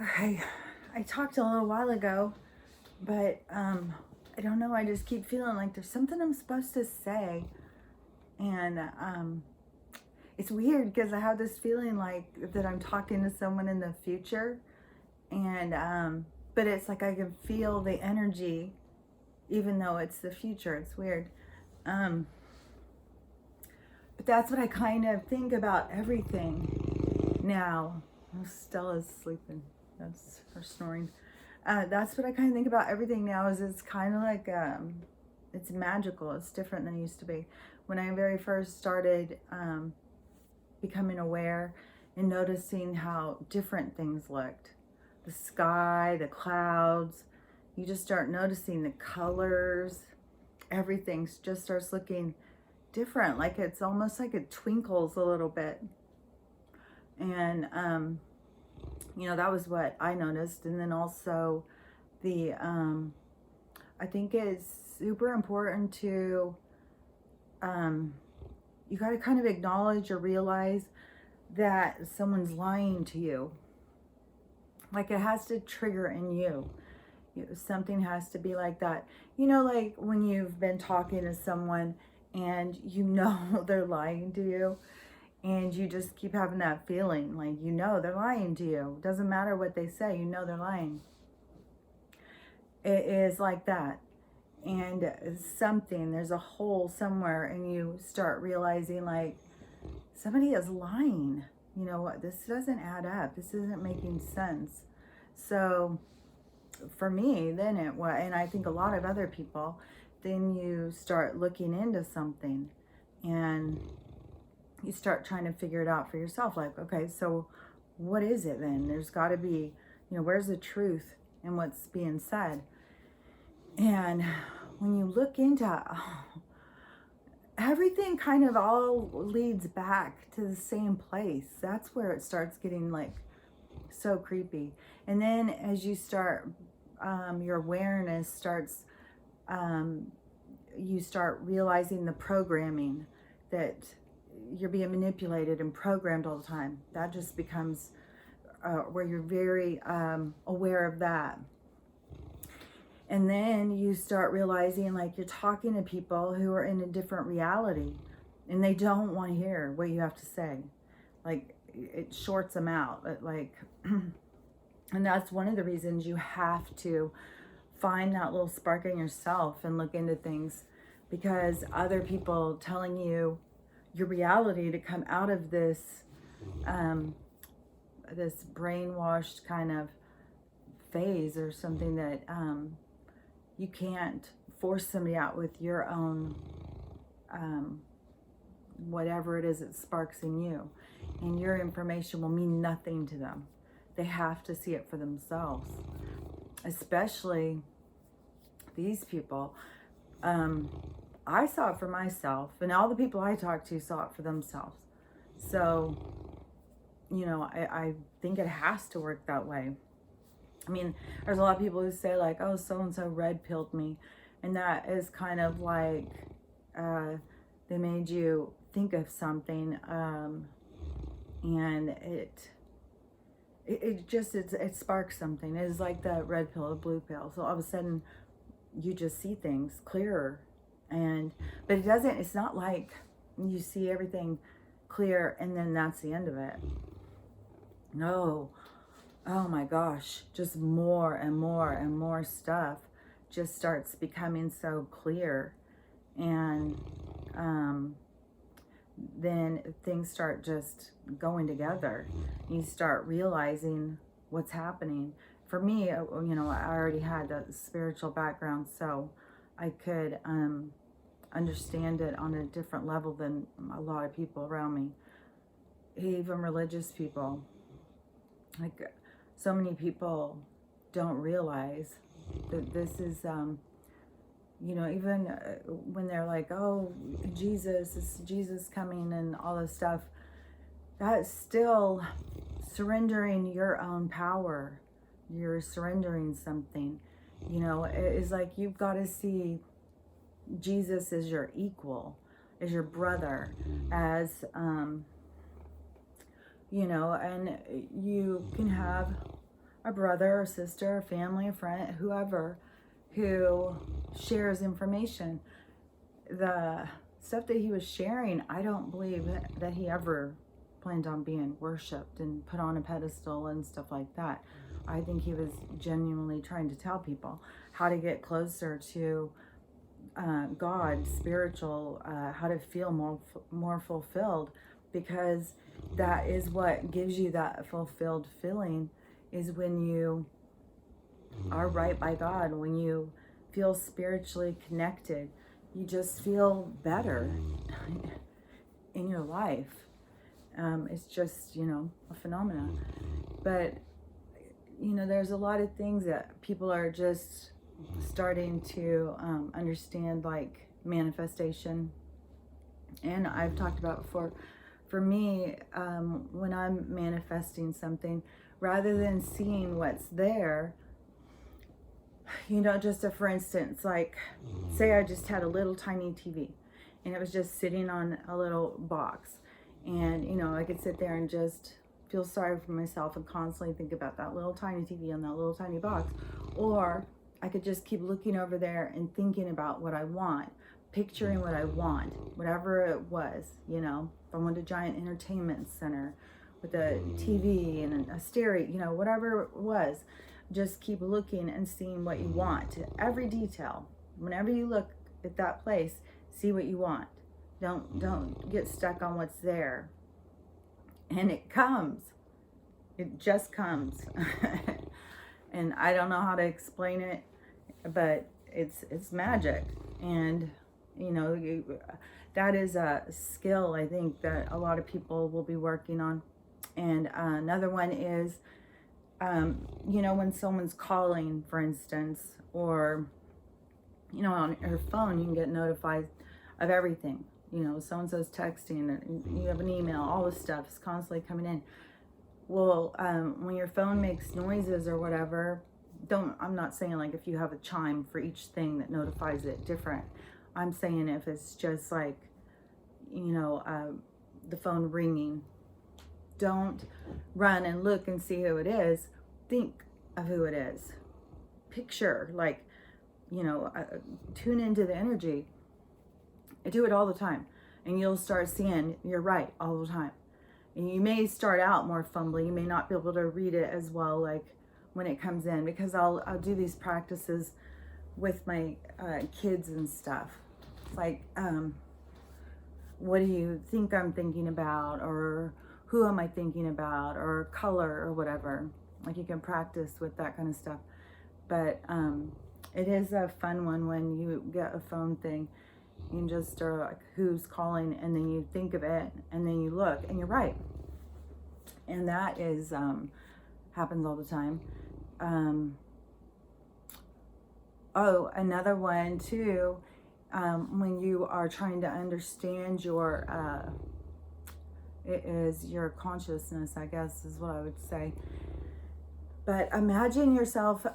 Okay, I talked a little while ago, but I don't know. I just keep feeling like there's something I'm supposed to say, and it's weird because I have this feeling like that I'm talking to someone in the future, and but it's like I can feel the energy, even though it's the future. It's weird. Um, but that's what I kind of think about everything now. Oh, Stella's sleeping. That's her snoring. That's what I kind of think about everything now. Is it's kind of like it's magical. It's different than it used to be. When I very first started becoming aware and noticing how different things looked, the sky, the clouds. You just start noticing the colors. Everything just starts looking different. Like it's almost like it twinkles a little bit. And that was what I noticed. And then also the I think it's super important to you got to kind of acknowledge or realize that someone's lying to you. Like it has to trigger in you. Something has to be like that. Like when you've been talking to someone and they're lying to you, and you just keep having that feeling like they're lying to you. Doesn't matter what they say, they're lying. It is like that. And there's a hole somewhere, and you start realizing like somebody is lying. What? This doesn't add up. This isn't making sense. So for me, then it was, and I think a lot of other people, then you start looking into something and you start trying to figure it out for yourself. Like, okay, so what is it then? There's got to be, where's the truth in what's being said? And when you look into everything, kind of all leads back to the same place. That's where it starts getting like so creepy. And then as you start, your awareness starts, you start realizing the programming that you're being manipulated and programmed all the time. That just becomes where you're very aware of that. And then you start realizing like you're talking to people who are in a different reality and they don't want to hear what you have to say. Like it shorts them out. And that's one of the reasons you have to find that little spark in yourself and look into things, because other people telling you your reality to come out of this this brainwashed kind of phase or something that you can't force somebody out with your own whatever it is that sparks in you, and your information will mean nothing to them. They have to see it for themselves, especially these people. I saw it for myself, and all the people I talked to saw it for themselves. So I think it has to work that way. I mean, there's a lot of people who say like, oh, so-and-so red pilled me. And that is kind of like, they made you think of something. And it sparks something. It is like the red pill, the blue pill. So all of a sudden you just see things clearer. But it's not like you see everything clear and then that's the end of it. No. Oh my gosh, just more and more and more stuff just starts becoming so clear. And then things start just going together. You start realizing what's happening. For me, I already had a spiritual background, so I could understand it on a different level than a lot of people around me, even religious people. Like, so many people don't realize that this is, even when they're like, oh, is Jesus coming and all this stuff, that's still surrendering your own power. You're surrendering something. It's like you've got to see Jesus as your equal, as your brother, as, and you can have a brother or sister, a family, a friend, whoever, who shares information. The stuff that he was sharing, I don't believe that he ever planned on being worshipped and put on a pedestal and stuff like that. I think he was genuinely trying to tell people how to get closer to God, spiritual, how to feel more fulfilled, because that is what gives you that fulfilled feeling, is when you are right by God, when you feel spiritually connected, you just feel better in your life. It's just, a phenomenon. But, there's a lot of things that people are just starting to understand, like manifestation. And I've talked about before, for me, when I'm manifesting something, rather than seeing what's there, just for instance, like say I just had a little tiny TV and it was just sitting on a little box, and I could sit there and just feel sorry for myself and constantly think about that little tiny TV on that little tiny box. Or I could just keep looking over there and thinking about what I want, picturing what I want, whatever it was. If I wanted a giant entertainment center with a TV and a stereo, whatever it was, just keep looking and seeing what you want. Every detail. Whenever you look at that place, see what you want. Don't get stuck on what's there. And it comes. It just comes. And I don't know how to explain it, but it's magic. And that is a skill, I think, that a lot of people will be working on. And another one is when someone's calling, for instance, or on your phone, you can get notified of everything. So-and-so's texting, and you have an email, all this stuff is constantly coming in. Well, when your phone makes noises or whatever, I'm not saying like if you have a chime for each thing that notifies it different. I'm saying if it's just like, the phone ringing, don't run and look and see who it is. Think of who it is. Picture, like, tune into the energy. I do it all the time, and you'll start seeing you're right all the time. And you may start out more fumbly. You may not be able to read it as well, like when it comes in, because I'll do these practices with my kids and stuff. It's like, what do you think I'm thinking about, or who am I thinking about, or color, or whatever. Like, you can practice with that kind of stuff. But it is a fun one when you get a phone thing. You can just start like, who's calling, and then you think of it, and then you look, and you're right. And that is happens all the time. Another one too, when you are trying to understand your it is your consciousness, I guess is what I would say. But imagine yourself,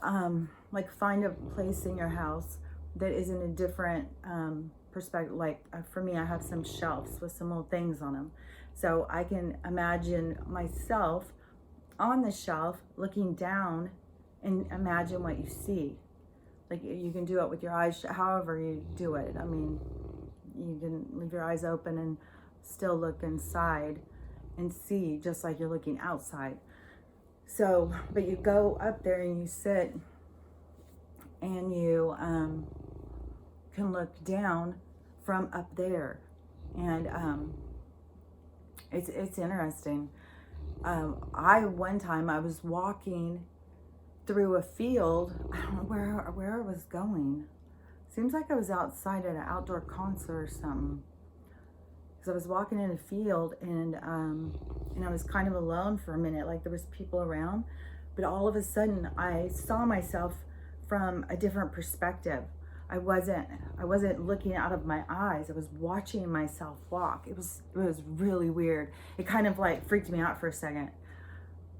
like find a place in your house that is in a different perspective. Like for me, I have some shelves with some little things on them. So I can imagine myself on the shelf looking down and imagine what you see. Like you can do it with your eyes, however you do it. I mean, you can leave your eyes open and still look inside and see just like you're looking outside. So, but you go up there and you sit and you can look down from up there. And it's interesting. One time I was walking through a field. I don't know where I was going. Seems like I was outside at an outdoor concert or something. Because I was walking in a field, and I was kind of alone for a minute, like there was people around. But all of a sudden I saw myself from a different perspective. I wasn't looking out of my eyes. I was watching myself walk. It was really weird. It kind of like freaked me out for a second.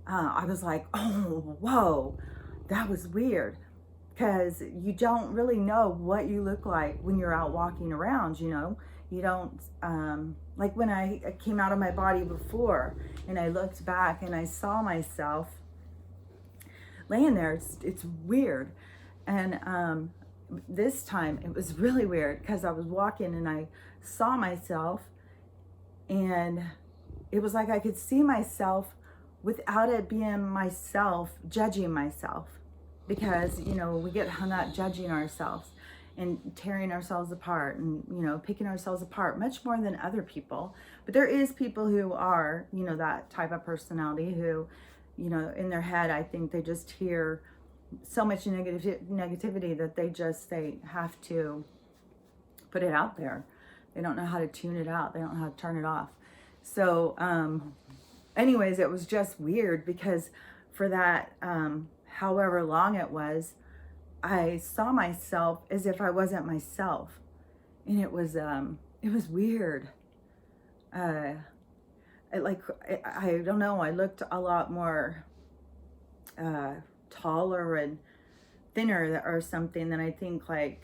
I was like, oh, whoa, that was weird. Because you don't really know what you look like when you're out walking around, You don't, like when I came out of my body before and I looked back and I saw myself laying there. It's weird. And this time it was really weird because I was walking and I saw myself, and it was like I could see myself without it being myself judging myself, because we get hung up judging ourselves and tearing ourselves apart and picking ourselves apart much more than other people. But there is people who are that type of personality who in their head, I think they just hear so much negativity that they have to put it out there. They don't know how to tune it out. They don't know how to turn it off. So anyways, it was just weird because for that however long it was, I saw myself as if I wasn't myself, and it was weird. I don't know, I looked a lot more taller and thinner or something than I think. Like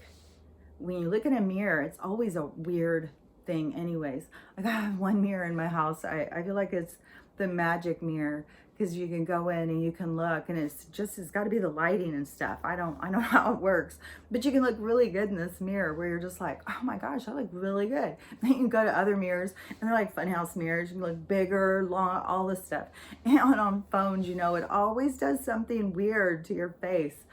when you look in a mirror, it's always a weird thing anyways. Like I have one mirror in my house. I feel like it's the magic mirror, because you can go in and you can look, and it's got to be the lighting and stuff. I don't know how it works, but you can look really good in this mirror where you're just like, oh my gosh, I look really good. Then you can go to other mirrors and they're like funhouse mirrors. You can look bigger, long, all this stuff. And on phones, it always does something weird to your face.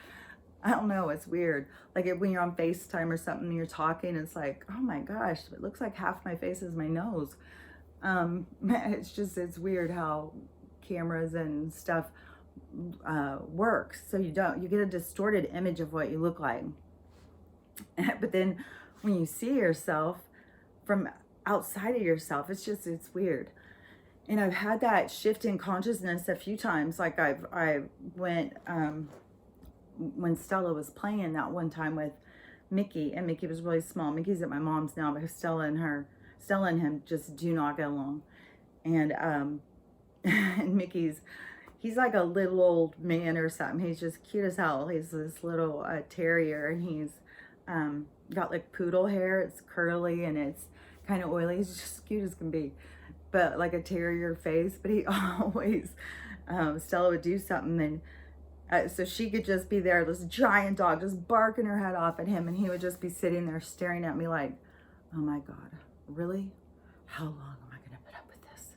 I don't know, it's weird. Like when you're on FaceTime or something and you're talking, it's like, oh my gosh, it looks like half my face is my nose. It's weird how cameras and stuff works. So you get a distorted image of what you look like. But then when you see yourself from outside of yourself, it's weird. And I've had that shift in consciousness a few times. Like I went when Stella was playing that one time with Mickey, and Mickey was really small. Mickey's at my mom's now, but Stella and him just do not get along. And and he's like a little old man or something. He's just cute as hell. He's this little terrier, and he's got like poodle hair. It's curly and it's kind of oily. He's just cute as can be, but like a terrier face. But he always Stella would do something, and so she could just be there, this giant dog just barking her head off at him, and he would just be sitting there staring at me like, oh my God, really? How long am I going to put up with this?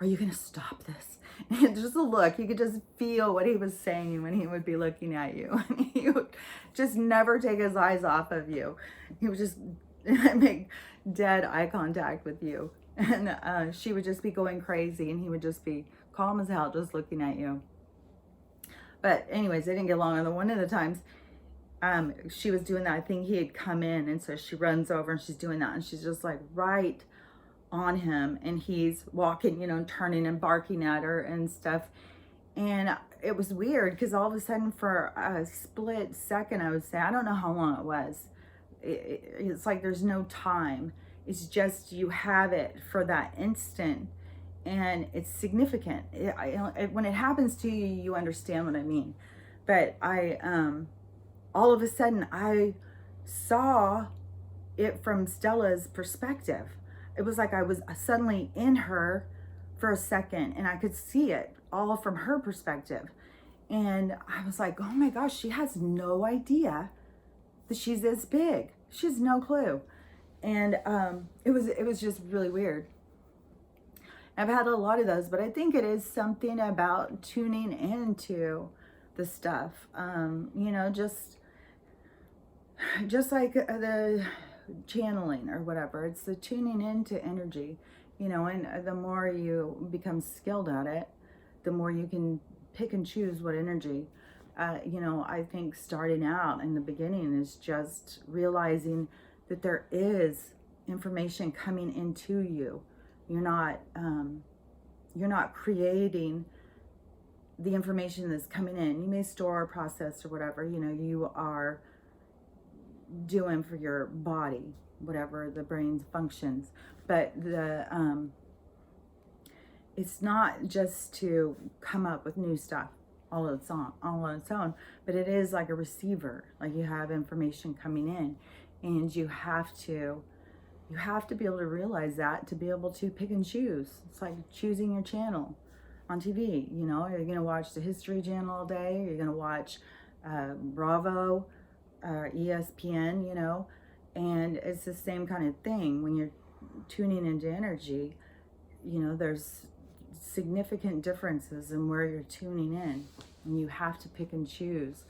Are you going to stop this? And just a look, you could just feel what he was saying when he would be looking at you. And he would just never take his eyes off of you. He would just make dead eye contact with you. And she would just be going crazy, and he would just be calm as hell, just looking at you. But anyways, they didn't get along. And one of the times she was doing that, I think he had come in, and so she runs over and she's doing that, and she's just like right on him, and he's walking, turning and barking at her and stuff. And it was weird because all of a sudden, for a split second, I would say, I don't know how long it was. It's like there's no time. It's just you have it for that instant. And it's significant. When it happens to you, you understand what I mean. But all of a sudden, I saw it from Stella's perspective. It was like I was suddenly in her for a second, and I could see it all from her perspective. And I was like, oh my gosh, she has no idea that she's this big. She has no clue. And it was just really weird. I've had a lot of those, but I think it is something about tuning into the stuff. Just like the channeling or whatever. It's the tuning into energy, and the more you become skilled at it, the more you can pick and choose what energy. I think starting out in the beginning is just realizing that there is information coming into you. You're not creating the information that's coming in. You may store or process or whatever, you are doing for your body, whatever the brain's functions. But it's not just to come up with new stuff all on its own, but it is like a receiver. Like you have information coming in, and you have to be able to realize that, to be able to pick and choose. It's like choosing your channel. on TV. You know, are you going to watch the History Channel all day? Are you going to watch Bravo, ESPN, you know? And it's the same kind of thing when you're tuning into energy. You know, there's significant differences in where you're tuning in, and you have to pick and choose,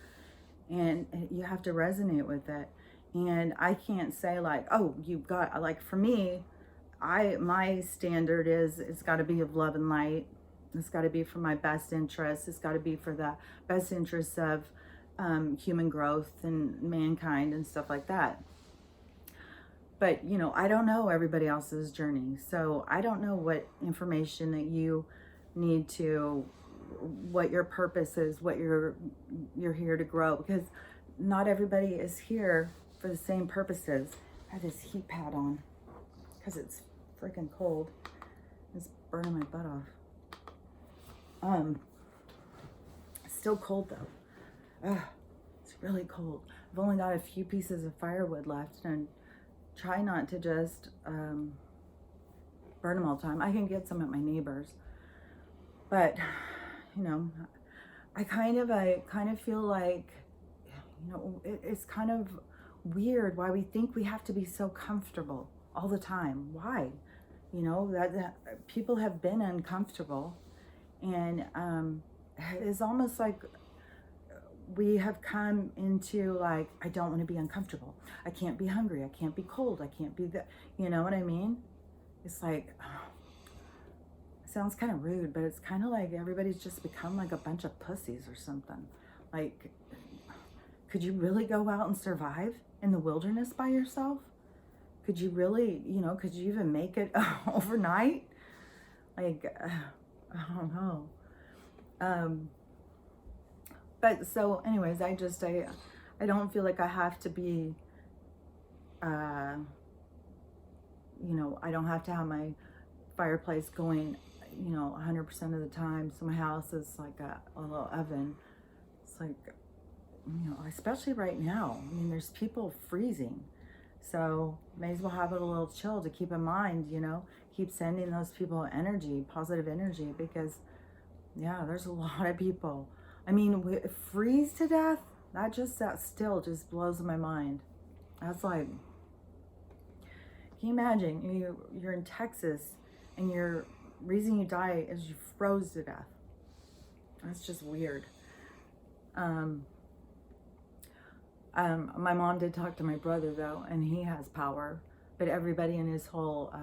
and you have to resonate with it. And I can't say like, oh, you've got, like, for me, my standard is it's got to be of love and light. It's got to be for my best interest. It's got to be for the best interests of human growth and mankind and stuff like that. But, you know, I don't know everybody else's journey. So I don't know what information that you need to, what your purpose is, what you're here to grow, because not everybody is here for the same purposes. I have this heat pad on because it's freaking cold. It's burning my butt off. It's still cold though. Ugh, it's really cold. I've only got a few pieces of firewood left, and try not to just burn them all the time. I can get some at my neighbor's, but you know, I kind of feel like, you know, it's kind of weird why we think we have to be so comfortable all the time. Why? You know, that people have been uncomfortable, and it's almost like we have come into like, I don't want to be uncomfortable. I can't be hungry. I can't be cold. I can't be that. You know what I mean? It's like, it sounds kind of rude, but it's kind of like everybody's just become like a bunch of pussies or something. Like, could you really go out and survive in the wilderness by yourself? Could you really, you know, could you even make it overnight? Like, I don't know. But so anyways, I don't feel like I have to be, you know, I don't have to have my fireplace going, you know, 100% of the time. So my house is like a little oven. It's like, you know, especially right now. I mean, there's people freezing. So may as well have it a little chill to keep in mind, you know, keep sending those people energy, positive energy, because yeah, there's a lot of people. I mean, freeze to death, that still just blows my mind. That's like, can you imagine you're in Texas and your reason you die is you froze to death? That's just weird. My mom did talk to my brother though, and he has power, but everybody in his whole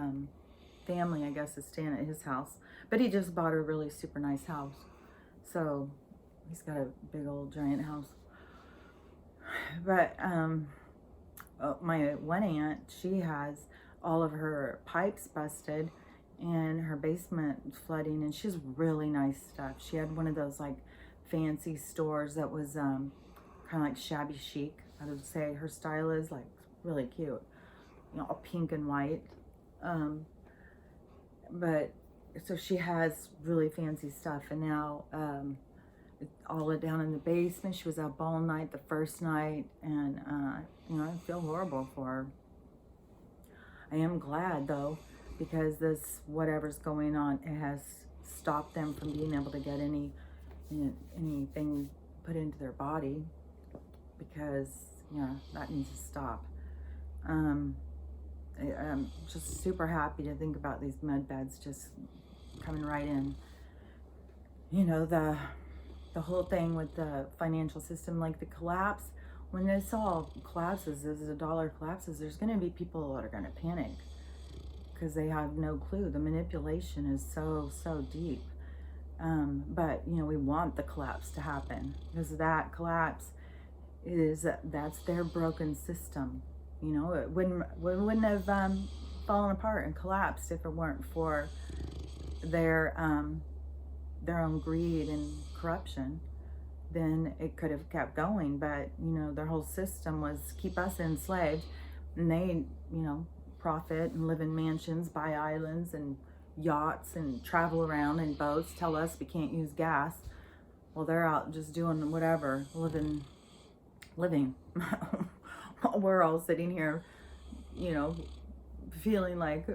family, I guess, is staying at his house. But he just bought a really super nice house, so he's got a big old giant house. But my one aunt, she has all of her pipes busted and her basement flooding, and she has really nice stuff. She had one of those like fancy stores that was kind of like shabby chic. I would say her style is like really cute, you know, all pink and white. But so she has really fancy stuff, and now all down in the basement. She was out all night the first night, and you know, I feel horrible for her. I am glad though, because this whatever's going on, it has stopped them from being able to get anything put into their body, because yeah, that needs to stop. I'm just super happy to think about these med beds just coming right in. You know, the whole thing with the financial system, like the collapse, when this all collapses, as the dollar collapses, there's going to be people that are going to panic because they have no clue. The manipulation is so deep. But, you know, we want the collapse to happen, because that collapse that's their broken system. You know, it wouldn't have fallen apart and collapsed if it weren't for their own greed and corruption. Then it could have kept going, but you know, their whole system was keep us enslaved, and they, you know, profit and live in mansions, buy islands and yachts, and travel around in boats, tell us we can't use gas. Well, they're out just doing whatever, living. We're all sitting here, you know, feeling like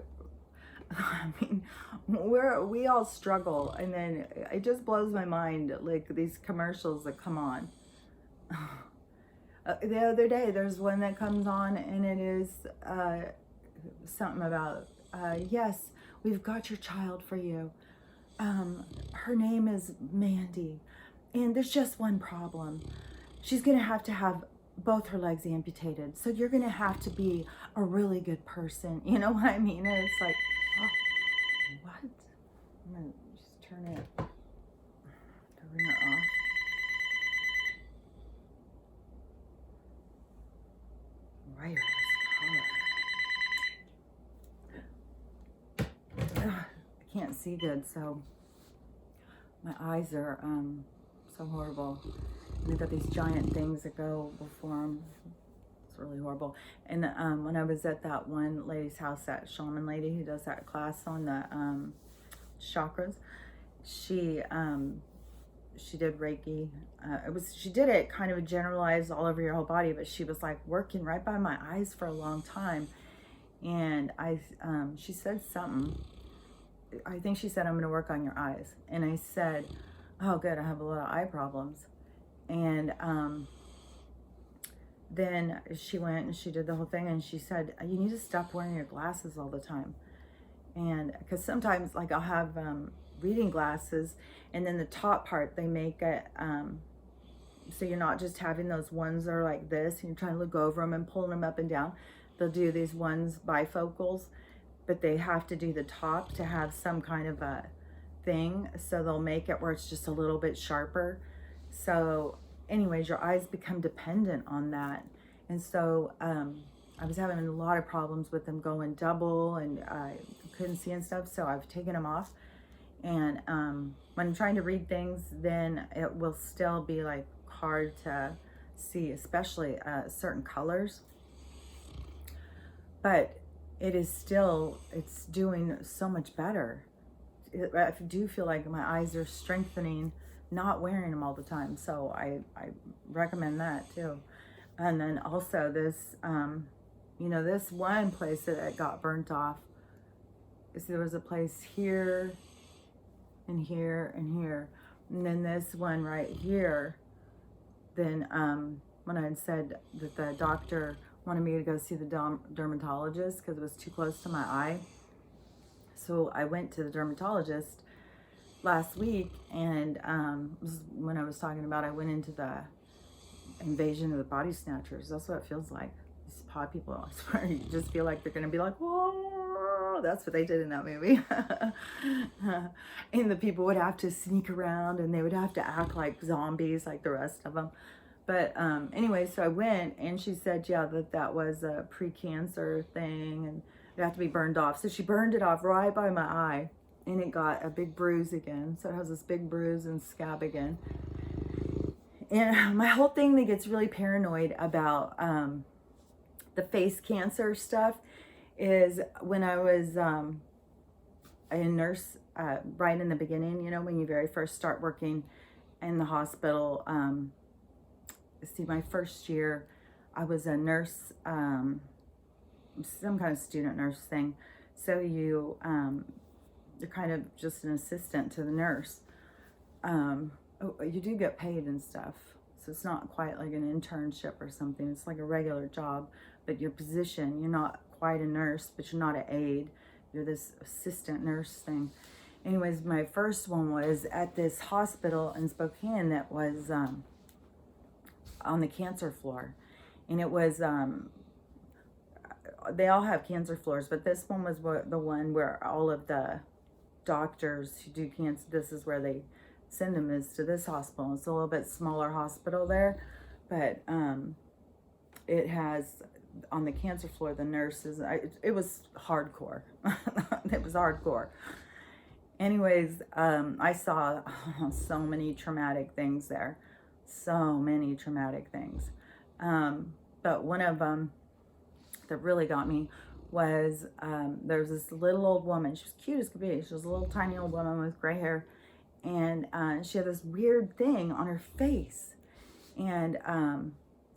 I mean, we all struggle, and then it just blows my mind, like these commercials that come on. The other day, there's one that comes on, and it is something about, yes, we've got your child for you. Her name is Mandy, and there's just one problem. She's gonna have to have both her legs amputated, so you're gonna have to be a really good person. You know what I mean? And it's like, oh, what? I'm gonna just turn it off. Wireless color. Ugh, I can't see good, so my eyes are so horrible. And they've got these giant things that go before them. It's really horrible. And when I was at that one lady's house, that shaman lady who does that class on the chakras, she did Reiki. She did it kind of generalized all over your whole body, but she was like working right by my eyes for a long time. And she said something. I think she said, I'm going to work on your eyes. And I said, oh, good. I have a lot of eye problems. And then she went and she did the whole thing, and she said, you need to stop wearing your glasses all the time. And because sometimes, like, I'll have reading glasses, and then the top part, they make it so you're not just having those ones that are like this, and you're trying to look over them and pulling them up and down. They'll do these ones bifocals, but they have to do the top to have some kind of a thing, so they'll make it where it's just a little bit sharper. So anyways, your eyes become dependent on that. And so I was having a lot of problems with them going double, and I couldn't see and stuff, so I've taken them off. And when I'm trying to read things, then it will still be like hard to see, especially certain colors. But it is still, it's doing so much better. I do feel like my eyes are strengthening, not wearing them all the time. So I recommend that too. And then also this, this one place that it got burnt off, is there was a place here and here and here. And then this one right here, then when I had said that the doctor wanted me to go see the dermatologist because it was too close to my eye. So I went to the dermatologist last week, and when I was talking about, I went into the invasion of the body snatchers. That's what it feels like. These pod people, I swear, you just feel like they're gonna be like, whoa, that's what they did in that movie. And the people would have to sneak around, and they would have to act like zombies like the rest of them. But anyway, so I went, and she said, yeah, that was a pre-cancer thing, and it had to be burned off. So she burned it off right by my eye, and it got a big bruise again. So it has this big bruise and scab again. And my whole thing that gets really paranoid about the face cancer stuff is when I was a nurse right in the beginning, when you very first start working in the hospital. See, my first year, I was a nurse, some kind of student nurse thing. So you're kind of just an assistant to the nurse. You do get paid and stuff. So it's not quite like an internship or something. It's like a regular job, but your position, you're not quite a nurse, but you're not an aide. You're this assistant nurse thing. Anyways, my first one was at this hospital in Spokane that was on the cancer floor. And it was, they all have cancer floors, but this one was the one where all of the doctors who do cancer, this is where they send them, is to this hospital. It's a little bit smaller hospital there, but it has, on the cancer floor, the nurses, it was hardcore. It was hardcore. Anyways, I saw so many traumatic things there. So many traumatic things. But one of them that really got me was there was this little old woman. She was cute as could be. She was a little tiny old woman with gray hair. And she had this weird thing on her face. And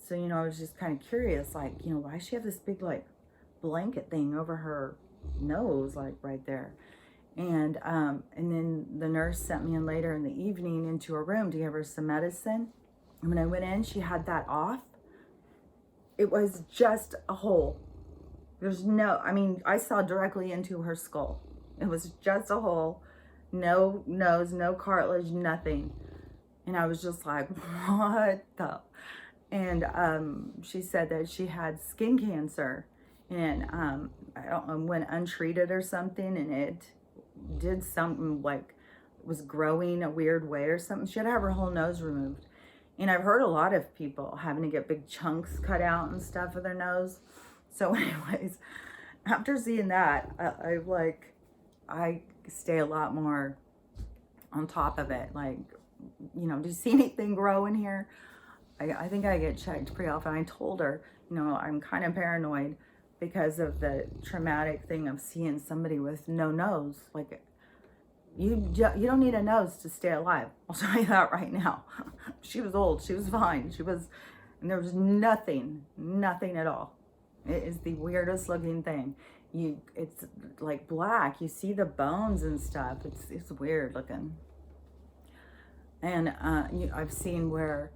so, I was just kind of curious, like, why does she have this big, like, blanket thing over her nose, like right there. And then the nurse sent me in later in the evening into her room to give her some medicine. And when I went in, she had that off. It was just a hole. There's no, I mean, I saw directly into her skull. It was just a hole, no nose, no cartilage, nothing. And I was just like, what the? And she said that she had skin cancer, and I don't know, went untreated or something, and it did something like was growing a weird way or something. She had to have her whole nose removed. And I've heard a lot of people having to get big chunks cut out and stuff of their nose. So anyways, after seeing that, I stay a lot more on top of it. Like, you know, do you see anything grow in here? I think I get checked pretty often. I told her, you know, I'm kind of paranoid because of the traumatic thing of seeing somebody with no nose. Like, you don't need a nose to stay alive. I'll tell you that right now. She was old. She was fine. And there was nothing at all. It is the weirdest looking thing. It's like black. You see the bones and stuff. It's weird looking. And I've seen where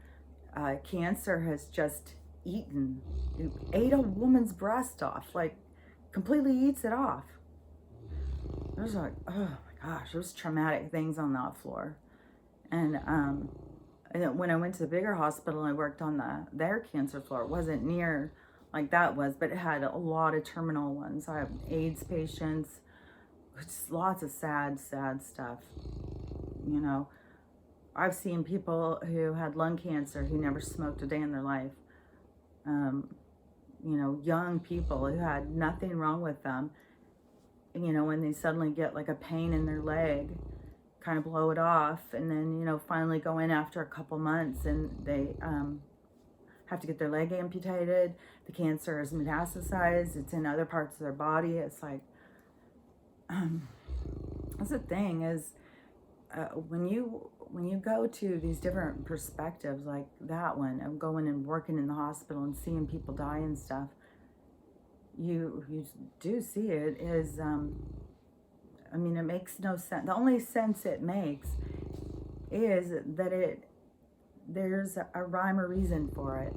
cancer has just ate a woman's breast off, like completely eats it off. There's like, oh my gosh, there's traumatic things on that floor. And then when I went to the bigger hospital, I worked on their cancer floor. It wasn't near like that was, but it had a lot of terminal ones. I have AIDS patients, just lots of sad stuff. You know, I've seen people who had lung cancer who never smoked a day in their life. You know, young people who had nothing wrong with them. You know, when they suddenly get like a pain in their leg, kind of blow it off, and then, you know, finally go in after a couple months and they have to get their leg amputated. The cancer is metastasized. It's in other parts of their body. It's like, that's the thing is, when you go to these different perspectives like that one of going and working in the hospital and seeing people die and stuff, you do see it is, I mean, it makes no sense. The only sense it makes is that there's a rhyme or reason for it.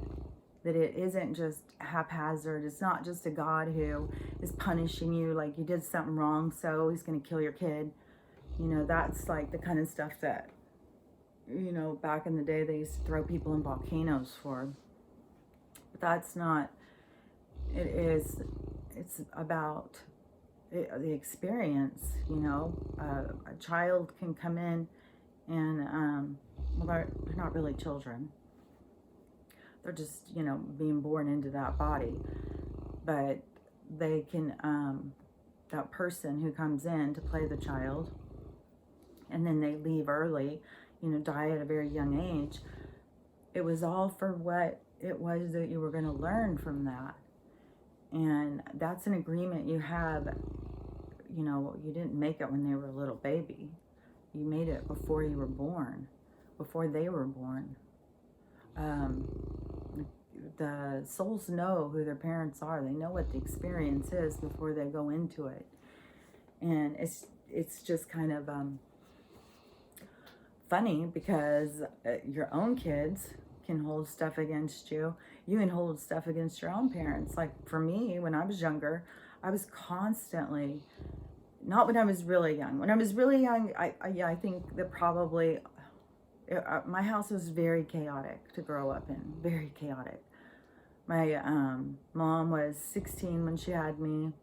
That it isn't just haphazard. It's not just a God who is punishing you like you did something wrong, so he's going to kill your kid. You know, that's like the kind of stuff that, you know, back in the day they used to throw people in volcanoes for. But that's not, it's about the experience, you know. A child can come in and, well, they're not really children. They're just, you know, being born into that body. But they can, that person who comes in to play the child, and then they leave early, you know, die at a very young age. It was all for what it was that you were going to learn from that. And that's an agreement you have. You know, you didn't make it when they were a little baby. You made it before you were born, before they were born. The souls know who their parents are. They know what the experience is before they go into it. And it's just kind of funny because your own kids can hold stuff against you. You can hold stuff against your own parents. Like for me, when I was younger, I was constantly, not when I was really young. When I was really young, I think that probably, my house was very chaotic to grow up in, very chaotic. My mom was 16 when she had me.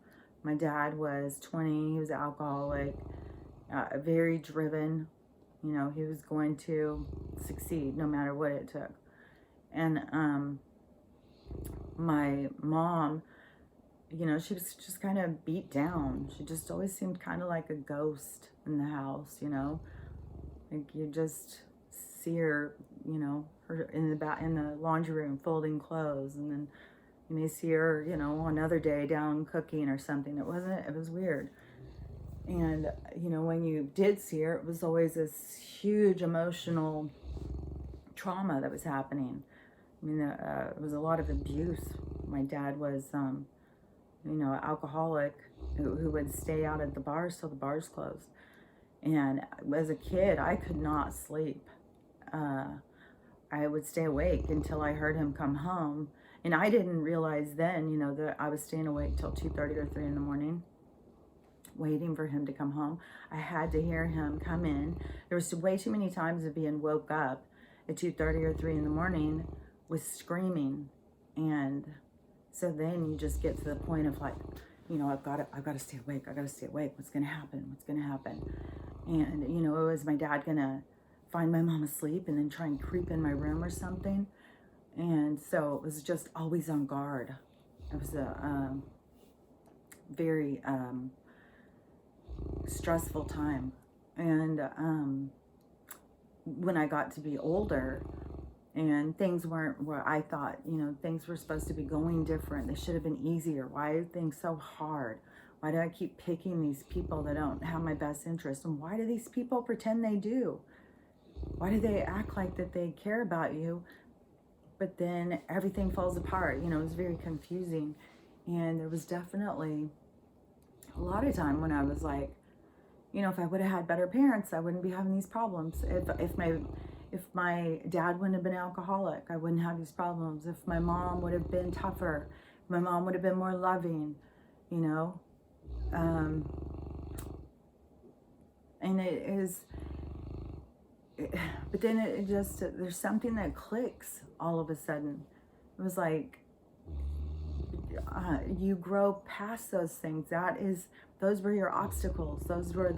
My dad was 20. He was an alcoholic, very driven. You know, he was going to succeed no matter what it took. And my mom, you know, she was just kind of beat down. She just always seemed kind of like a ghost in the house, you know. Like you just see her, you know, her in the laundry room folding clothes, and then you may see her, you know, another day down cooking or something. It was weird. And, you know, when you did see her, it was always this huge emotional trauma that was happening. I mean, it was a lot of abuse. My dad was, you know, alcoholic, who would stay out at the bars till the bars closed. And as a kid, I could not sleep. I would stay awake until I heard him come home. And I didn't realize then, you know, that I was staying awake till 2:30 or 3 in the morning, waiting for him to come home. I had to hear him come in. There was way too many times of being woke up at 2:30 or 3 in the morning with screaming. And so then you just get to the point of like, you know, I've got to stay awake. I got to stay awake. What's going to happen? What's going to happen? And, you know, was my dad going to find my mom asleep and then try and creep in my room or something? And so it was just always on guard. It was a very stressful time. And when I got to be older and things weren't where I thought, you know, things were supposed to be going different. They should have been easier. Why are things so hard? Why do I keep picking these people that don't have my best interest? And why do these people pretend they do? Why do they act like that they care about you, but then everything falls apart? You know, it was very confusing. And there was definitely a lot of time when I was like, you know, if I would have had better parents, I wouldn't be having these problems. If my dad wouldn't have been alcoholic, I wouldn't have these problems. If my mom would have been tougher, if my mom would have been more loving, you know. And it is, but then it just, there's something that clicks all of a sudden. It was like, you grow past those things. Those were your obstacles. Those were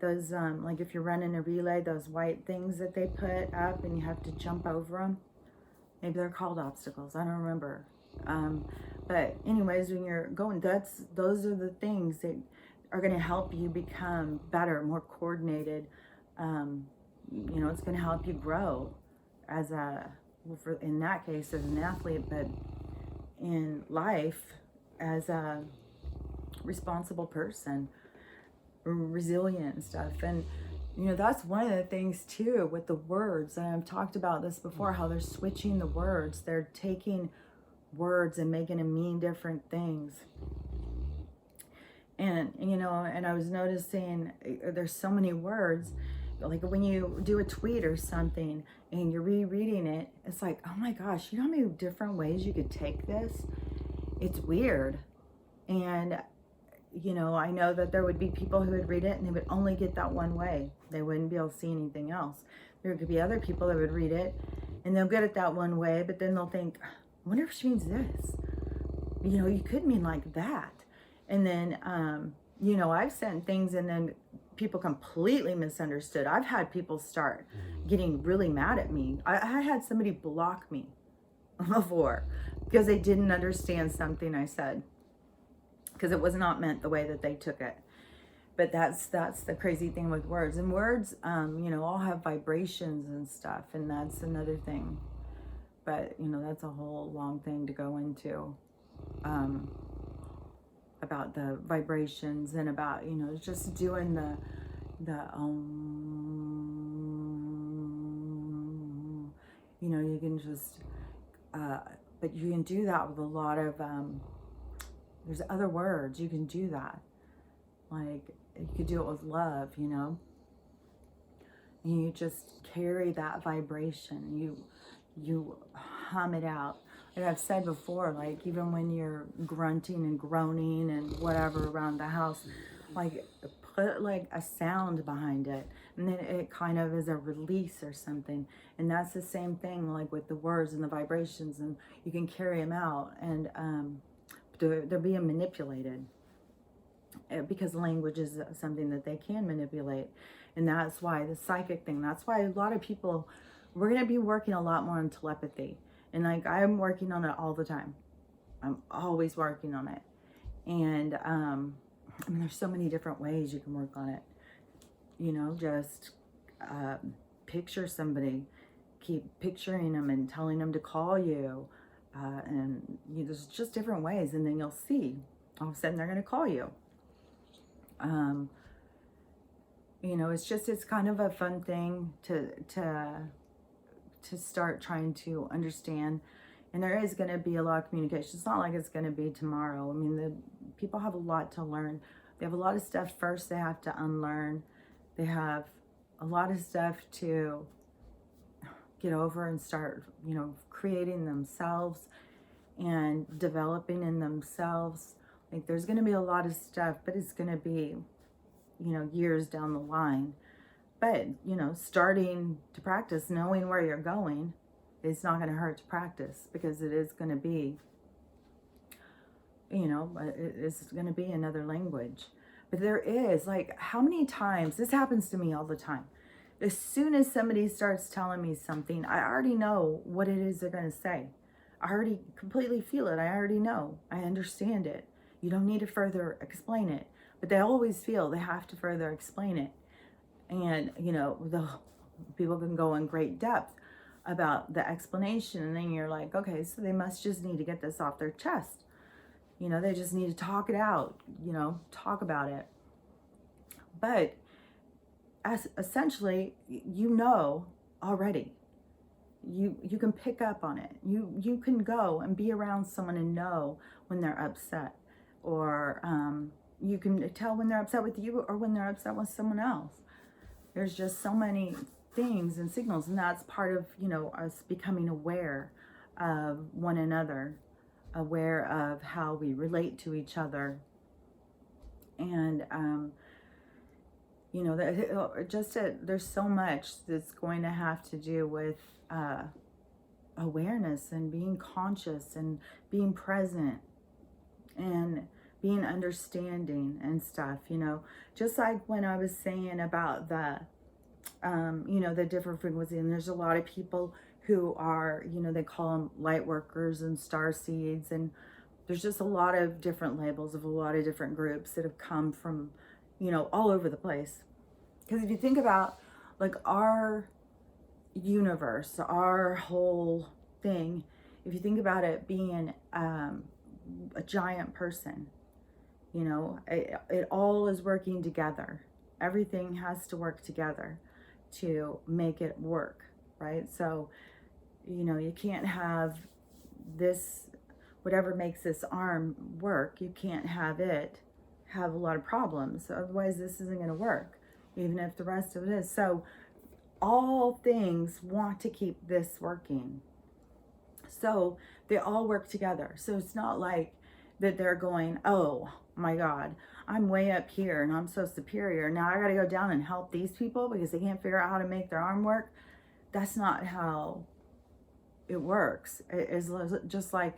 those like if you're running a relay, those white things that they put up and you have to jump over them. Maybe they're called obstacles. I don't remember. But anyways, when you're going, those are the things that are going to help you become better, more coordinated. You know, it's going to help you grow as in that case, as an athlete, but in life as a responsible person, resilient and stuff. And you know, that's one of the things too with the words, and I've talked about this before, how they're switching the words. They're taking words and making them mean different things. And you know, and I was noticing there's so many words, like when you do a tweet or something and you're rereading it, it's like, oh my gosh, you know how many different ways you could take this? It's weird. And you know, I know that there would be people who would read it and they would only get that one way. They wouldn't be able to see anything else. There could be other people that would read it and they'll get it that one way, but then they'll think, I wonder if she means this. You know, you could mean like that. And then, you know, I've sent things and then people completely misunderstood. I've had people start getting really mad at me. I had somebody block me before because they didn't understand something I said, because it was not meant the way that they took it. But that's the crazy thing with words. And words, you know, all have vibrations and stuff, and that's another thing. But, you know, that's a whole long thing to go into, about the vibrations and about, you know, just doing the you know, you can just, but you can do that with a lot of, there's other words you can do that. Like, you could do it with love, you know. And you just carry that vibration. You hum it out. Like I've said before, like even when you're grunting and groaning and whatever around the house, like put like a sound behind it. And then it kind of is a release or something. And that's the same thing like with the words and the vibrations, and you can carry them out. And they're being manipulated because language is something that they can manipulate. And that's why the psychic thing, that's why a lot of people, we're going to be working a lot more on telepathy. And like, I'm working on it all the time. I'm always working on it. And I mean, there's so many different ways you can work on it. You know, just picture somebody, keep picturing them and telling them to call you. And you know, there's just different ways, and then you'll see all of a sudden they're going to call you. You know, it's kind of a fun thing to start trying to understand And there is going to be a lot of communication. It's not like it's going to be tomorrow. I mean, the people have a lot to learn. They have a lot of stuff first they have to unlearn. They have a lot of stuff to get over and start, creating themselves and developing in themselves. Like, there's going to be a lot of stuff, but it's going to be, years down the line. But, starting to practice, knowing where you're going, it's not going to hurt to practice, because it is going to be, it's going to be another language. But there is, like, how many times, this happens to me all the time. As soon as somebody starts telling me something, I already know what it is they're going to say. I already completely feel it. I already know. I understand it. You don't need to further explain it. But they always feel they have to further explain it. And, the people can go in great depth about the explanation. And then you're like, okay, so they must just need to get this off their chest. They just need to talk it out, talk about it. But essentially, already. You can pick up on it. You can go and be around someone and know when they're upset. Or you can tell when they're upset with you or when they're upset with someone else. There's just so many things and signals, and that's part of, us becoming aware of one another, aware of how we relate to each other. And, there's so much that's going to have to do with awareness and being conscious and being present and being understanding and stuff, just like when I was saying about the, the different frequencies. And there's a lot of people who are, they call them light workers and star seeds. And there's just a lot of different labels of a lot of different groups that have come from, all over the place. Because if you think about, like, our universe, our whole thing, if you think about it being a giant person, it all is working together. Everything has to work together to make it work, right? So, you can't have this, whatever makes this arm work, you can't have it have a lot of problems. Otherwise, this isn't going to work, even if the rest of it is. So all things want to keep this working. So they all work together. So it's not like that they're going, oh my God, I'm way up here and I'm so superior. Now I got to go down and help these people because they can't figure out how to make their arm work. That's not how it works. It's just like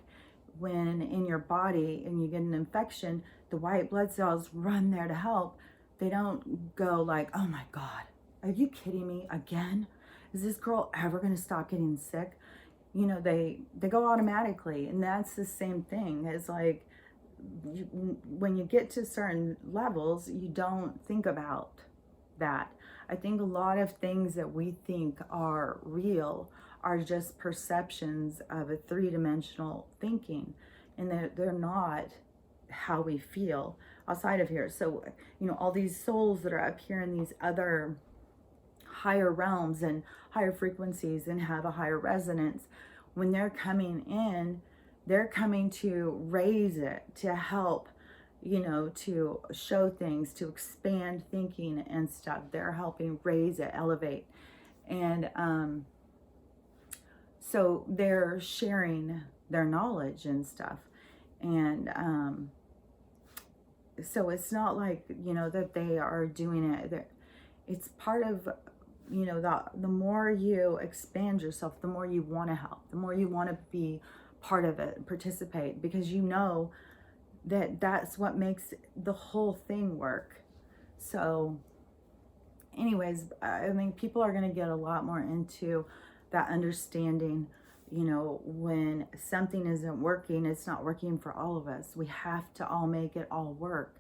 when in your body and you get an infection, the white blood cells run there to help. They don't go like, oh my God, are you kidding me again? Is this girl ever going to stop getting sick? They go automatically. And that's the same thing. It's like, when you get to certain levels, you don't think about that. I think a lot of things that we think are real are just perceptions of a three-dimensional thinking, and they're not how we feel outside of here. So, all these souls that are up here in these other higher realms and higher frequencies and have a higher resonance, when they're coming in, they're coming to raise it, to help, to show things, to expand thinking and stuff. They're helping raise it, elevate. And so they're sharing their knowledge and stuff. And so it's not like, that they are doing it. It's part of, the more you expand yourself, the more you want to help, the more you want to be part of it, participate, because that's what makes the whole thing work. So anyways, I think people are going to get a lot more into that understanding, when something isn't working, it's not working for all of us. We have to all make it all work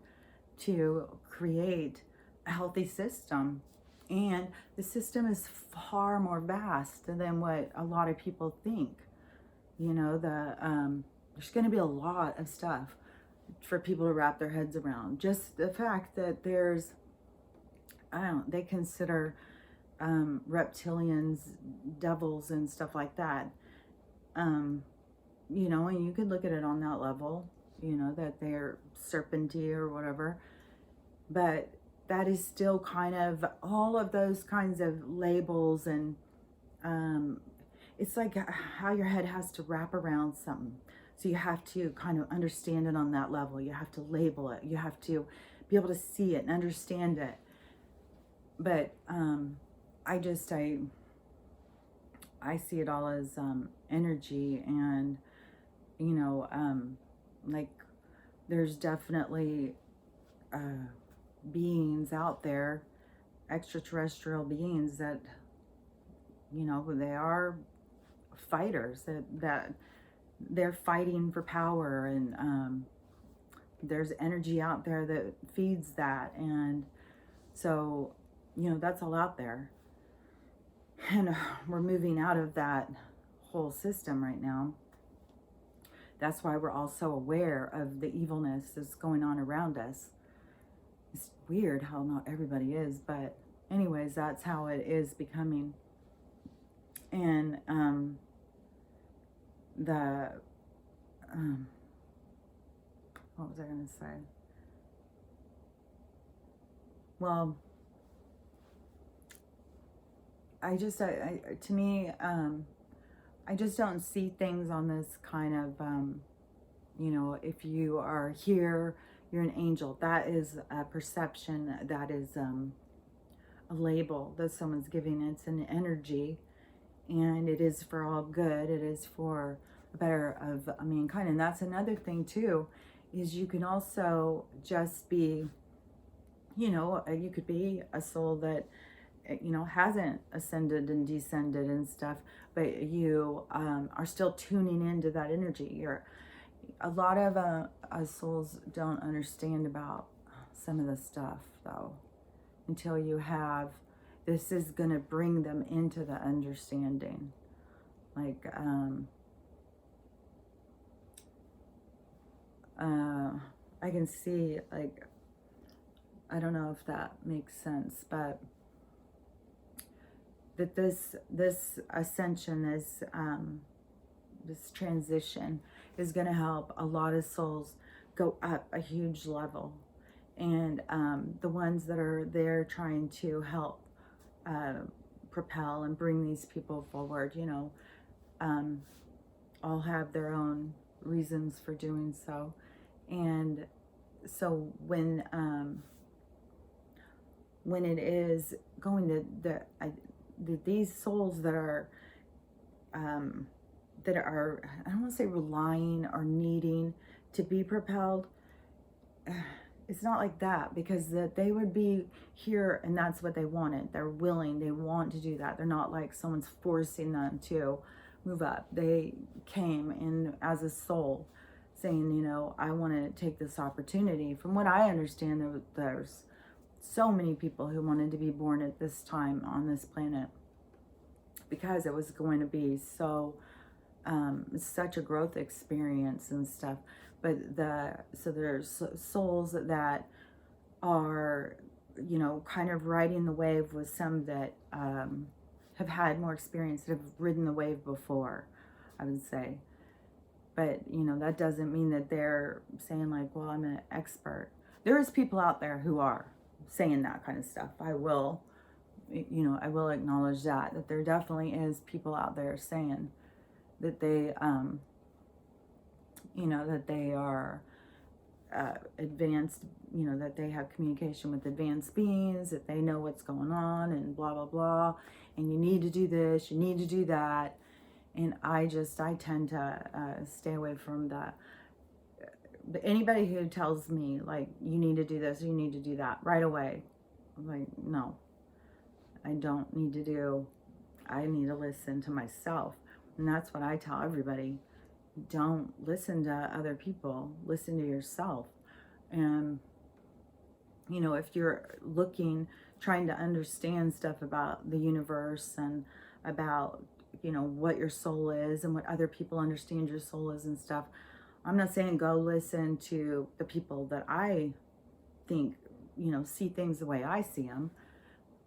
to create a healthy system. And the system is far more vast than what a lot of people think. There's going to be a lot of stuff for people to wrap their heads around. Just the fact that they consider reptilians devils and stuff like that. you know, and you could look at it on that level, you know, that they're serpenty or whatever, but that is still kind of all of those kinds of labels, and it's like how your head has to wrap around something. So you have to kind of understand it on that level. You have to label it. You have to be able to see it and understand it. But I just I see it all as energy, and you know, like there's definitely beings out there, extraterrestrial beings that, you know, they are fighters, that they're fighting for power, and there's energy out there that feeds that, and so, you know, that's all out there, and we're moving out of that whole system right now. That's why we're all so aware of the evilness that's going on around us. It's weird how not everybody is, but anyways, that's how it is becoming. And what was I going to say? Well, to me, I just don't see things on this kind of, you know, if you are here, you're an angel. That is a perception. That is a label that someone's giving. It's an energy, and it is for all good. It is for the better of mankind. And that's another thing too, is you can also just be, you know, you could be a soul that, you know, hasn't ascended and descended and stuff, but you are still tuning into that energy. A lot of souls don't understand about some of the stuff though, until you have, this is going to bring them into the understanding. Like, I can see, like, I don't know if that makes sense, but that this ascension is, this transition is going to help a lot of souls go up a huge level. And the ones that are there trying to help propel and bring these people forward, you know, all have their own reasons for doing so. And so when it is going to these souls that are I don't want to say relying or needing to be propelled, it's not like that, because that they would be here and that's what they wanted. They're willing, they want to do that. They're not like someone's forcing them to move up. They came in as a soul saying, you know, I want to take this opportunity. From what I understand, there's so many people who wanted to be born at this time on this planet, because it was going to be so such a growth experience and stuff. But so there's souls that are, you know, kind of riding the wave with some that have had more experience, that have ridden the wave before, I would say. But, you know, that doesn't mean that they're saying like, well, I'm an expert. There is people out there who are saying that kind of stuff. I will acknowledge that there definitely is people out there saying that they, you know, that they are advanced, you know, that they have communication with advanced beings, that they know what's going on and blah, blah, blah. And you need to do this, you need to do that. And I tend to stay away from that. But anybody who tells me like, you need to do this, you need to do that right away, I'm like, no, I don't need to do. I need to listen to myself. And that's what I tell everybody. Don't listen to other people. Listen to yourself. And, you know, if you're trying to understand stuff about the universe and about, you know, what your soul is and what other people understand your soul is and stuff, I'm not saying go listen to the people that I think, you know, see things the way I see them.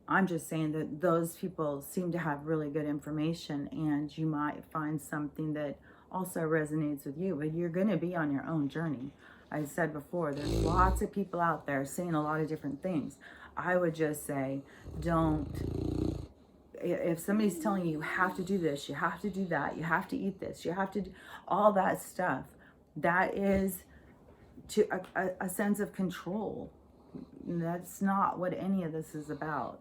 I'm just saying that those people seem to have really good information, and you might find something that also resonates with you, but you're going to be on your own journey. I said before, there's lots of people out there saying a lot of different things. I would just say, don't, if somebody's telling you, you have to do this, you have to do that, you have to eat this, you have to do all that stuff, that is to a sense of control. That's not what any of this is about.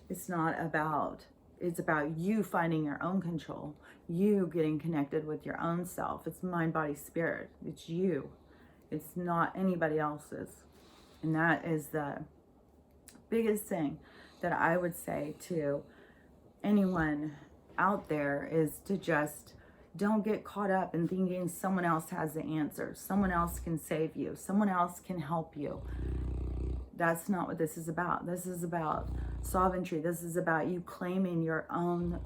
It's not about, it's about you finding your own control, you getting connected with your own self. It's mind, body, spirit. It's you. It's not anybody else's. And that is the biggest thing that I would say to anyone out there, is to just don't get caught up in thinking someone else has the answers. Someone else can save you. Someone else can help you. That's not what this is about. This is about sovereignty. This is about you claiming your own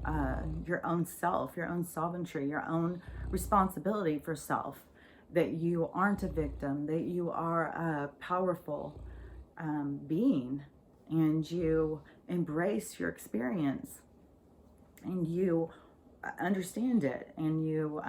self, your own sovereignty, your own responsibility for self. That you aren't a victim. That you are a powerful being, and you embrace your experience, and you understand it, and you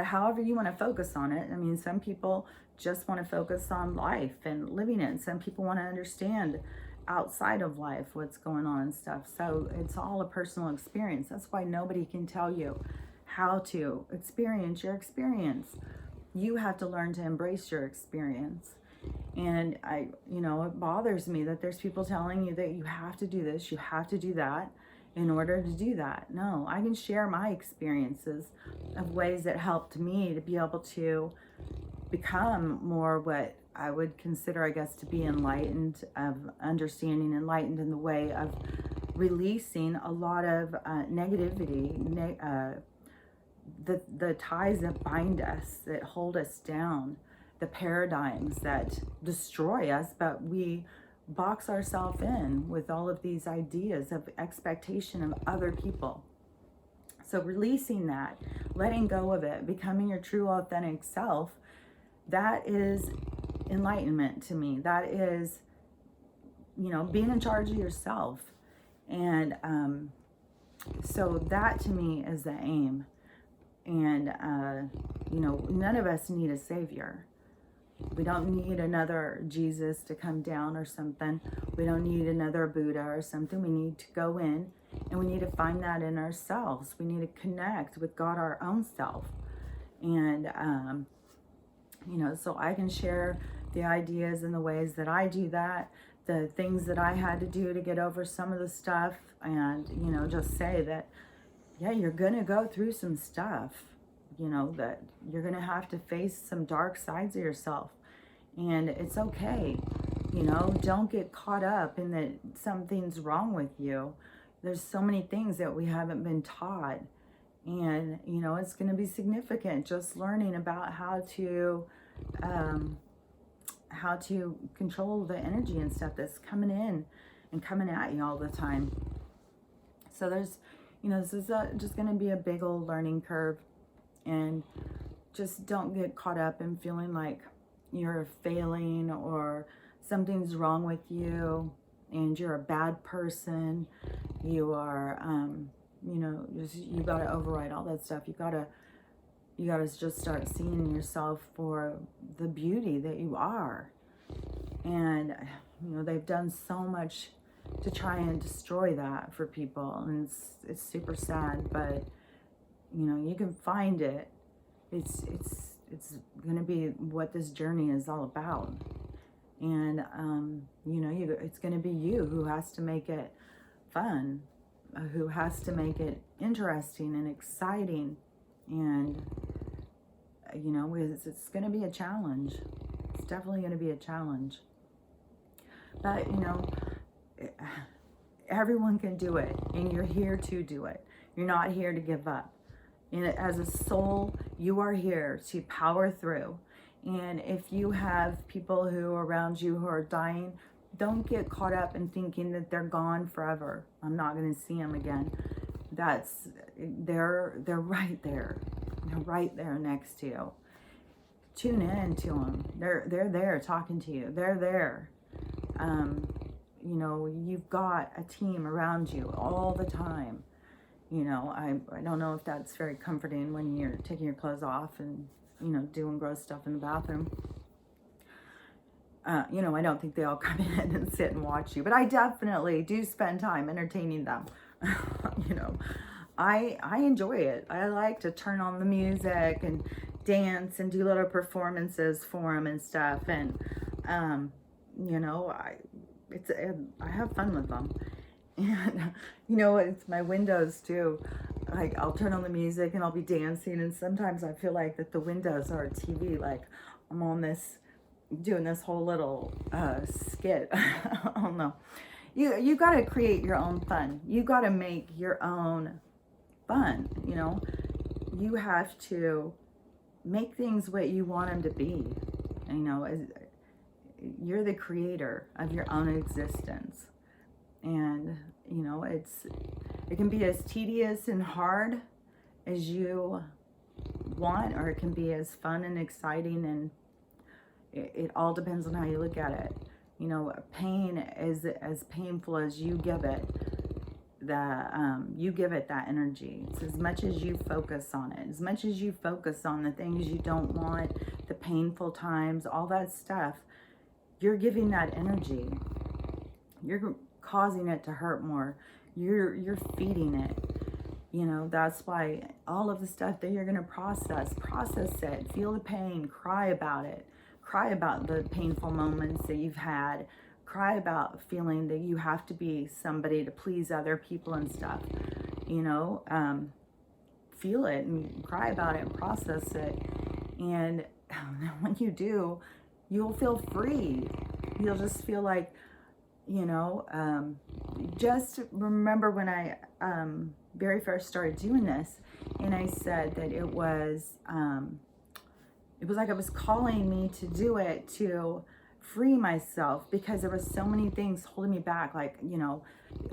however you want to focus on it. I mean, some people just want to focus on life and living it. Some people want to understand outside of life what's going on and stuff. So it's all a personal experience. That's why nobody can tell you how to experience your experience. You have to learn to embrace your experience. And it bothers me that there's people telling you that you have to do this, you have to do that in order to do that. No, I can share my experiences of ways that helped me to be able to become more what I would consider, I guess, to be enlightened, of understanding, enlightened in the way of releasing a lot of negativity, the ties that bind us, that hold us down, the paradigms that destroy us, but we box ourselves in with all of these ideas of expectation of other people. So releasing that, letting go of it, becoming your true authentic self, that is enlightenment to me. That is, being in charge of yourself. And so that to me is the aim. And, none of us need a savior. We don't need another Jesus to come down or something. We don't need another Buddha or something. We need to go in and we need to find that in ourselves. We need to connect with God, our own self. And, so I can share the ideas and the ways that I do that, the things that I had to do to get over some of the stuff, and, just say that, yeah, you're going to go through some stuff. That you're going to have to face some dark sides of yourself, and it's okay. Don't get caught up in that something's wrong with you. There's so many things that we haven't been taught, and it's going to be significant just learning about how to control the energy and stuff that's coming in and coming at you all the time. So there's this is just going to be a big old learning curve. And just don't get caught up in feeling like you're failing or something's wrong with you and you're a bad person. You are, you got to override all that stuff. You got to just start seeing yourself for the beauty that you are. And, they've done so much to try and destroy that for people. And it's super sad, but you can find it. It's going to be what this journey is all about. And, it's going to be you who has to make it fun, who has to make it interesting and exciting. And, it's going to be a challenge. It's definitely going to be a challenge. But, everyone can do it, and you're here to do it. You're not here to give up. And as a soul, you are here to power through. And if you have people who are around you who are dying, don't get caught up in thinking that they're gone forever. I'm not going to see them again. They're right there. They're right there next to you. Tune in to them. They're there talking to you. They're there. You've got a team around you all the time. You know, I don't know if that's very comforting when you're taking your clothes off and, you know, doing gross stuff in the bathroom. You know, I don't think they all come in and sit and watch you, but I definitely do spend time entertaining them. You know, I enjoy it. I like to turn on the music and dance and do little performances for them and stuff. And, you know, I have fun with them. And, you know, it's my windows too. Like, I'll turn on the music and I'll be dancing. And sometimes I feel like that the windows are a TV. Like, I'm on this, doing this whole little skit. I don't know. You got to create your own fun. You got to make your own fun. You know, you have to make things what you want them to be. You know, you're the creator of your own existence. And, you know, it can be as tedious and hard as you want, or it can be as fun and exciting, and it all depends on how you look at it. You know, pain is as painful as you give it. You give it that energy. It's as much as you focus on it, as much as you focus on the things you don't want, the painful times, all that stuff, you're giving that energy. You're causing it to hurt more. You're feeding it. You know, that's why all of the stuff that you're going to process it, feel the pain, cry about it, cry about the painful moments that you've had, cry about feeling that you have to be somebody to please other people and stuff. You know, feel it and cry about it and process it. And when you do, you'll feel free. You'll just feel like, you know, just remember when I very first started doing this, and I said that it was like it was calling me to do it, to free myself, because there was so many things holding me back. Like, you know,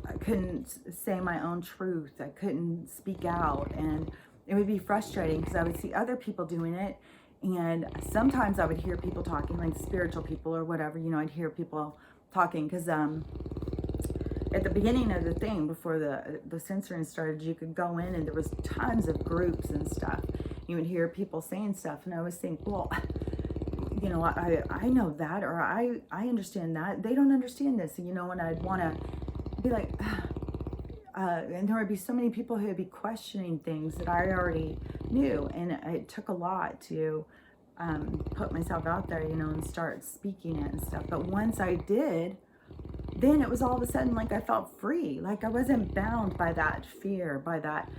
I couldn't say my own truth. I couldn't speak out, and it would be frustrating because I would see other people doing it. And sometimes I would hear people talking, like spiritual people or whatever, you know, I'd hear people talking, because at the beginning of the thing, before the censoring started, you could go in and there was tons of groups and stuff. You would hear people saying stuff, and I always think, well, you know, I know that, or I understand that. They don't understand this, you know, and I'd want to be like, and there would be so many people who would be questioning things that I already knew, and it took a lot to put myself out there, you know, and start speaking it and stuff. But once I did, then it was all of a sudden like I felt free. Like I wasn't bound by that fear, by that,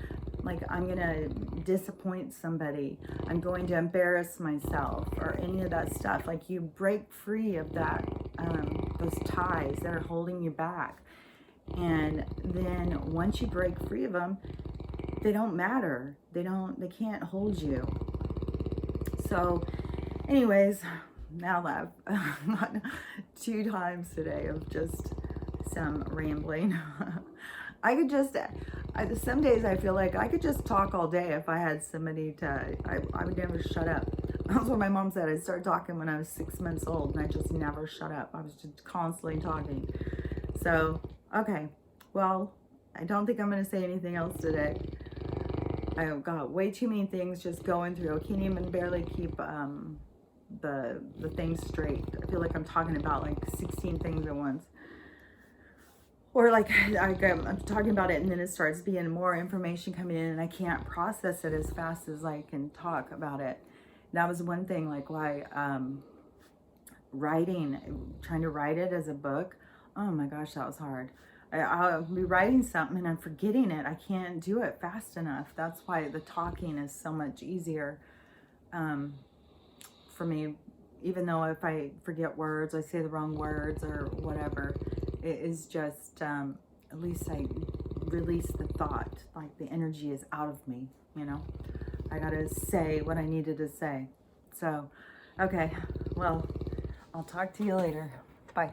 like I'm gonna disappoint somebody, I'm going to embarrass myself, or any of that stuff. Like you break free of that, those ties that are holding you back. And then once you break free of them, they don't matter. They can't hold you. So anyways, now that I've got 2 times today of just some rambling, I could just, some days I feel like I could just talk all day if I had somebody to, I would never shut up. That's what my mom said. I started talking when I was 6 months old, and I just never shut up. I was just constantly talking. So, okay, well, I don't think I'm going to say anything else today. I've got way too many things just going through. I can't even barely keep the things straight. I feel like I'm talking about like 16 things at once. Or like I'm talking about it, and then it starts being more information coming in, and I can't process it as fast as I can talk about it. That was one thing, like why trying to write it as a book. Oh my gosh, that was hard. I'll be writing something and I'm forgetting it. I can't do it fast enough. That's why the talking is so much easier for me. Even though if I forget words, I say the wrong words or whatever, it is just, at least I release the thought. Like the energy is out of me, you know. I gotta say what I needed to say. So, okay, well, I'll talk to you later. Bye.